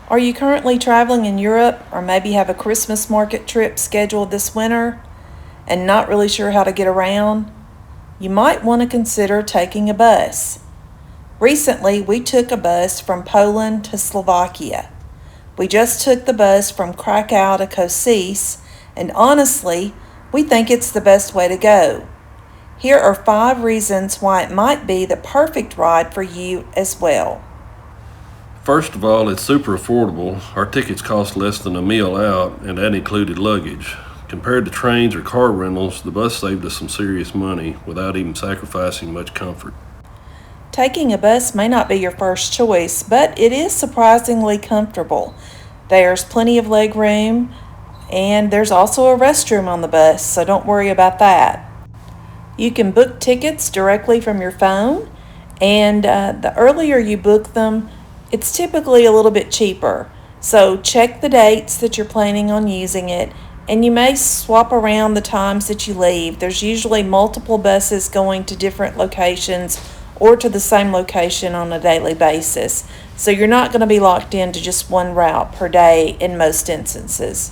Are you currently traveling in Europe or maybe have a Christmas market trip scheduled this winter and not really sure how to get around? You might want to consider taking a bus. Recently, we took a bus from Poland to Slovakia. We just took the bus from Kraków to Košice, and honestly, we think it's the best way to go. Here are 5 reasons why it might be the perfect ride for you as well. First of all, it's super affordable. Our tickets cost less than a meal out, and that included luggage. Compared to trains or car rentals, the bus saved us some serious money without even sacrificing much comfort. Taking a bus may not be your first choice, but it is surprisingly comfortable. There's plenty of leg room, and there's also a restroom on the bus, so don't worry about that. You can book tickets directly from your phone, and the earlier you book them, it's typically a little bit cheaper. So check the dates that you're planning on using it, and you may swap around the times that you leave. There's usually multiple buses going to different locations or to the same location on a daily basis. So you're not going to be locked into just one route per day in most instances.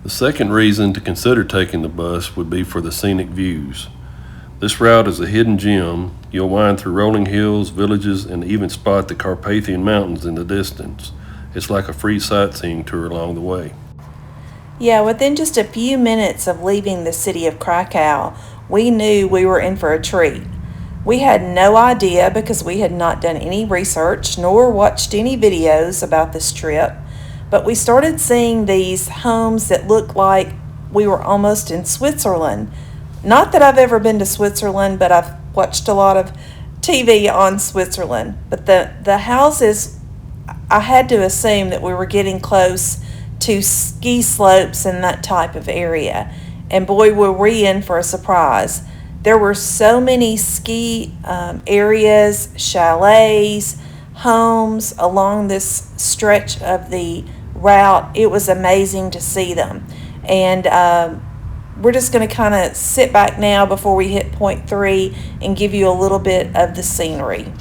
The second reason to consider taking the bus would be for the scenic views. This route is a hidden gem. You'll wind through rolling hills, villages, and even spot the Carpathian Mountains in the distance. It's like a free sightseeing tour along the way. Yeah, within just a few minutes of leaving the city of Kraków, we knew we were in for a treat. We had no idea because we had not done any research nor watched any videos about this trip, but we started seeing these homes that looked like we were almost in Switzerland. Not that I've ever been to Switzerland, but I've watched a lot of TV on Switzerland. But the houses, I had to assume that we were getting close to ski slopes in that type of area. And boy, were we in for a surprise. There were so many ski areas, chalets, homes along this stretch of the route. It was amazing to see them. And we're just going to kind of sit back now before we hit point 3 and give you a little bit of the scenery.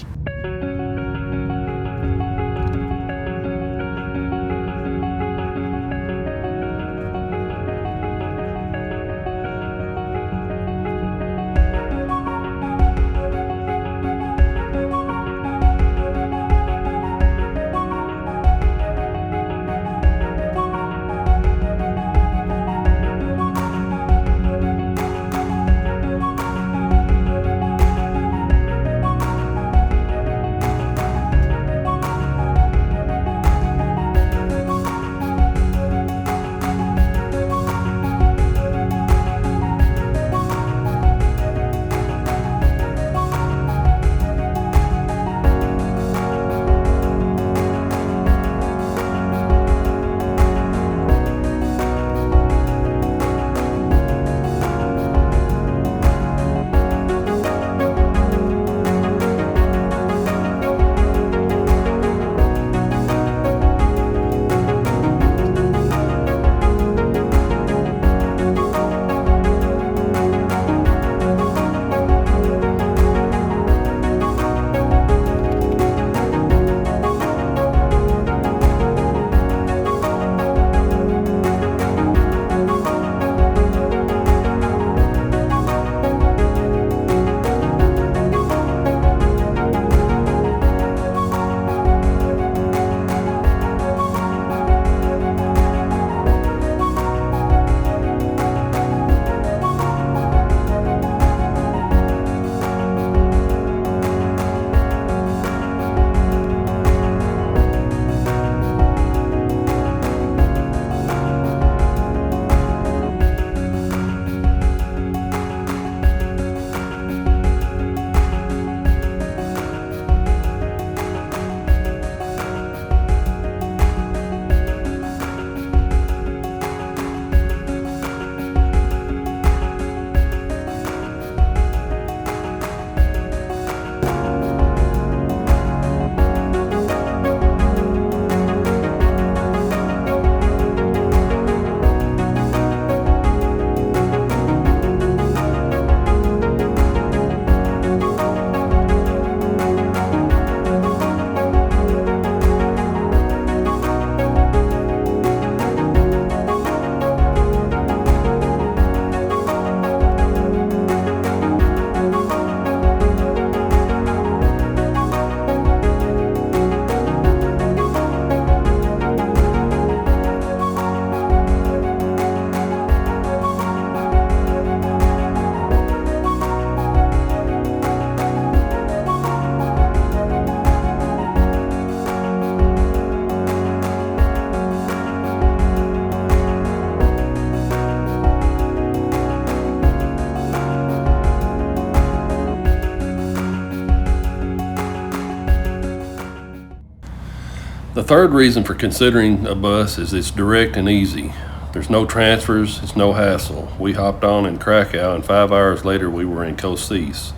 The third reason for considering a bus is it's direct and easy. There's no transfers, it's no hassle. We hopped on in Krakow and 5 hours later we were in Košice.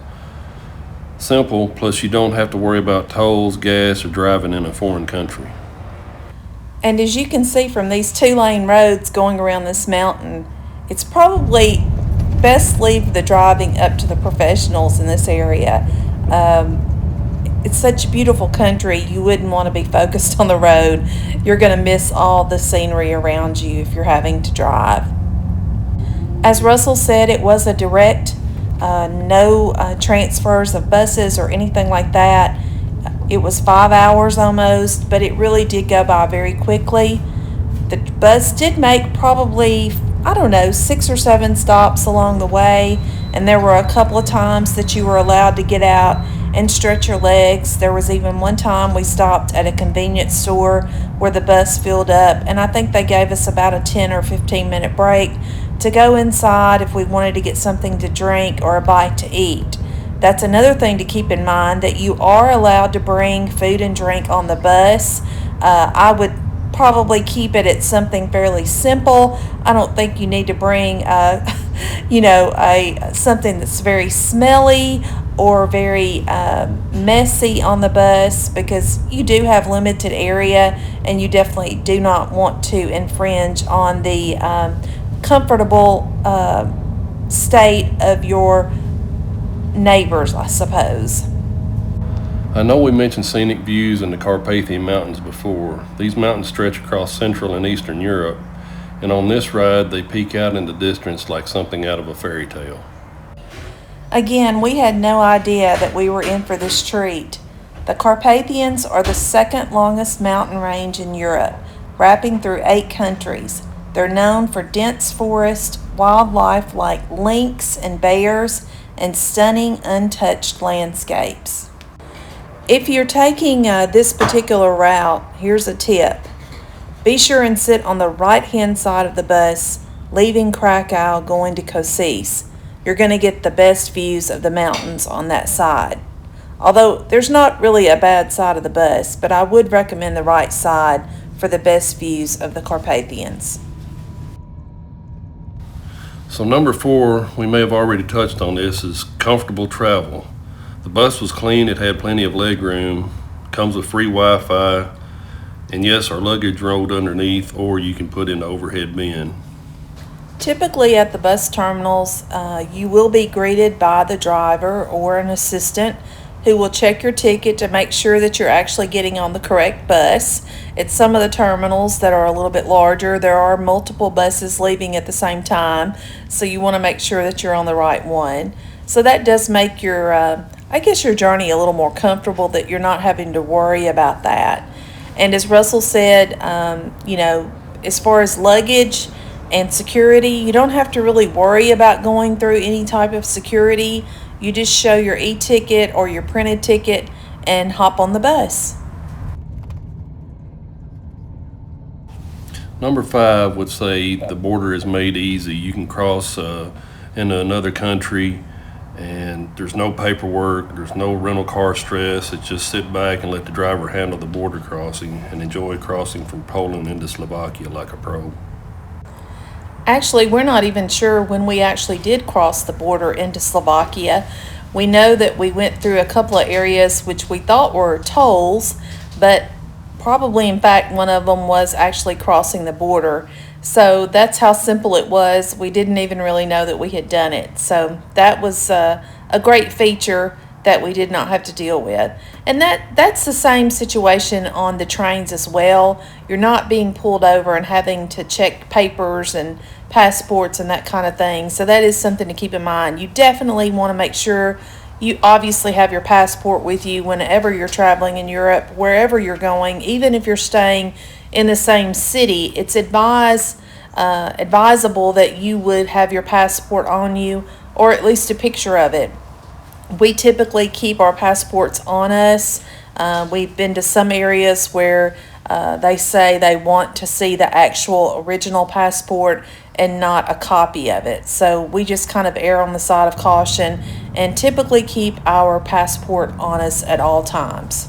Simple, plus you don't have to worry about tolls, gas, or driving in a foreign country. And as you can see from these 2-lane roads going around this mountain, it's probably best leave the driving up to the professionals in this area. It's such a beautiful country, you wouldn't want to be focused on the road. You're going to miss all the scenery around you if you're having to drive. As Russell said, it was a direct, no transfers of buses or anything like that. It was 5 hours almost, but it really did go by very quickly. The bus did make probably, 6 or 7 stops along the way, and there were a couple of times that you were allowed to get out and stretch your legs. There was even one time we stopped at a convenience store where the bus filled up, and I think they gave us about a 10 or 15 minute break to go inside if we wanted to get something to drink or a bite to eat. That's another thing to keep in mind, that you are allowed to bring food and drink on the bus. I would probably keep it at something fairly simple. I don't think you need to bring something that's very smelly or very messy on the bus, because you do have limited area and you definitely do not want to infringe on the comfortable state of your neighbors, I suppose. I know we mentioned scenic views in the Carpathian Mountains before. These mountains stretch across Central and Eastern Europe, and on this ride they peek out in the distance like something out of a fairy tale. Again, we had no idea that we were in for this treat. The Carpathians are the second longest mountain range in Europe, wrapping through 8 countries. They're known for dense forest, wildlife like lynx and bears, and stunning untouched landscapes. If you're taking this particular route, here's a tip. Be sure and sit on the right-hand side of the bus, leaving Krakow going to Košice. You're going to get the best views of the mountains on that side. Although there's not really a bad side of the bus, but I would recommend the right side for the best views of the Carpathians. So number 4, we may have already touched on this, is comfortable travel. The bus was clean, it had plenty of leg room, comes with free Wi-Fi, and yes, our luggage rolled underneath, or you can put in the overhead bin. Typically at the bus terminals, you will be greeted by the driver or an assistant who will check your ticket to make sure that you're actually getting on the correct bus. At some of the terminals that are a little bit larger, there are multiple buses leaving at the same time, so you want to make sure that you're on the right one. So that does make your, your journey a little more comfortable, that you're not having to worry about that. And as Russell said, as far as luggage and security, you don't have to really worry about going through any type of security. You just show your e-ticket or your printed ticket and hop on the bus. Number 5 would say the border is made easy. You can cross into another country, and there's no paperwork, there's no rental car stress. It's just sit back and let the driver handle the border crossing and enjoy crossing from Poland into Slovakia like a pro. Actually, we're not even sure when we actually did cross the border into Slovakia. We know that we went through a couple of areas which we thought were tolls, but probably in fact one of them was actually crossing the border. So that's how simple it was. We didn't even really know that we had done it. So that was a great feature that we did not have to deal with. And that's the same situation on the trains as well. You're not being pulled over and having to check papers and passports and that kind of thing. So that is something to keep in mind. You definitely want to make sure you obviously have your passport with you whenever you're traveling in Europe, wherever you're going. Even if you're staying in the same city, it's advisable that you would have your passport on you, or at least a picture of it. We typically keep our passports on us. We've been to some areas where they say they want to see the actual original passport and not a copy of it. So we just kind of err on the side of caution and typically keep our passport on us at all times.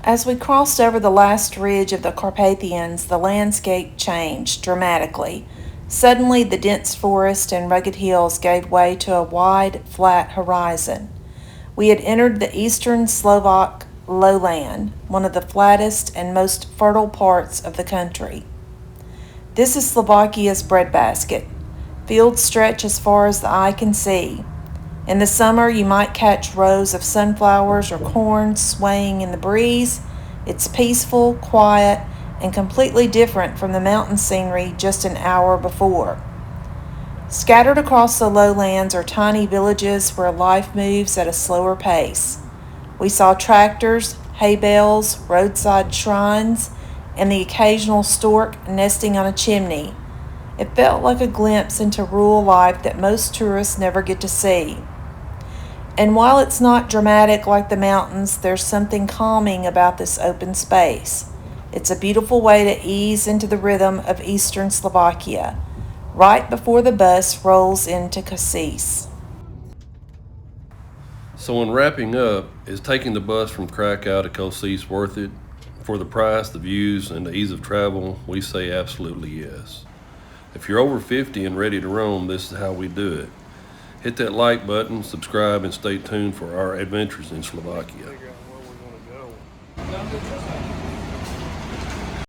As we crossed over the last ridge of the Carpathians, the landscape changed dramatically. Suddenly, the dense forest and rugged hills gave way to a wide, flat horizon. We had entered the eastern Slovak lowland, one of the flattest and most fertile parts of the country. This is Slovakia's breadbasket. Fields stretch as far as the eye can see. In the summer, you might catch rows of sunflowers or corn swaying in the breeze. It's peaceful, quiet, and completely different from the mountain scenery just an hour before. Scattered across the lowlands are tiny villages where life moves at a slower pace. We saw tractors, hay bales, roadside shrines, and the occasional stork nesting on a chimney. It felt like a glimpse into rural life that most tourists never get to see. And while it's not dramatic like the mountains, there's something calming about this open space. It's a beautiful way to ease into the rhythm of eastern Slovakia, right before the bus rolls into Košice. So in wrapping up, is taking the bus from Krakow to Košice worth it? For the price, the views, and the ease of travel, we say absolutely yes. If you're over 50 and ready to roam, this is how we do it. Hit that like button, subscribe, and stay tuned for our adventures in Slovakia.